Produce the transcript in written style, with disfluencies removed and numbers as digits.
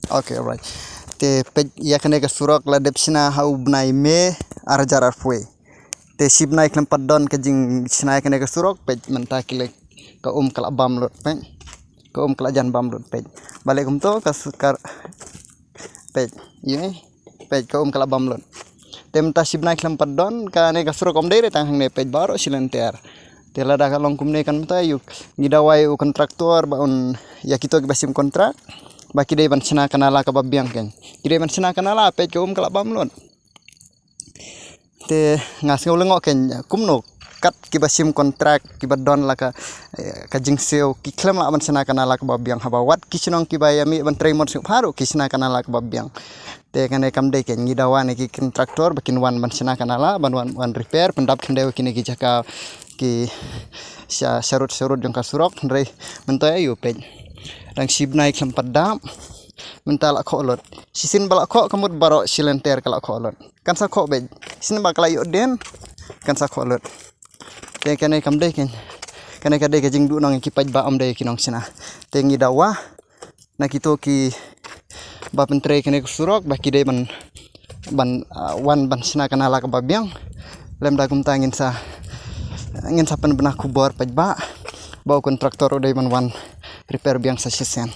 Okay, alright. Te pej ya kene ka surok la depsina hau bnai me arjar arfue. Te sibnai klem padon ke jing sinai kene ka surok pej menta kile ka kala bam lot pej. Ka kala jan bam lot pej. Balik to ka sukar pej. Ini pej ka kala bam lot. Te menta sibnai klem padon ka ne ka surok Ymdei tang hang ne pej baro silenter. Te lada ka long kumne kan menta yuk ngidawai u kontraktor ba un ya kito ke basim kontrak. Baki dei ban sina kanala ka babiang ken kide ban sina kanala pej ka kala bam lon te ngas ngolengok ken kumno kat ki basim kontrak ki badon la ka jingseu ki klem la ban sina kanala ka babiang haba wat ki sinong ki bayami ban tremor su haru ki sina kanala ka babiang te kane kam dei ken ngidawan ki kontraktor bakin wan ban sina kanala ban wan repair pendap kende kini ki jaka ki sarut jong ka surok ndrei mentoy yu pej Rang sibnai klem padam mental kolot sisin balak kok kamut baro silenter kalak kolot kan sa kok bej sin bakala yo den kan sa kolot te kane kam dei ken kane ka dei ka jing du nong ki paj ba Ymdei kinong sina te ngidawa na kito ki ba pentre kane surok ba ki dei ban wan ban sina kanala ka babiang lem da kum tangin sa pen benah kubor paj ba kontraktor odai ban wan repair biang sa sisen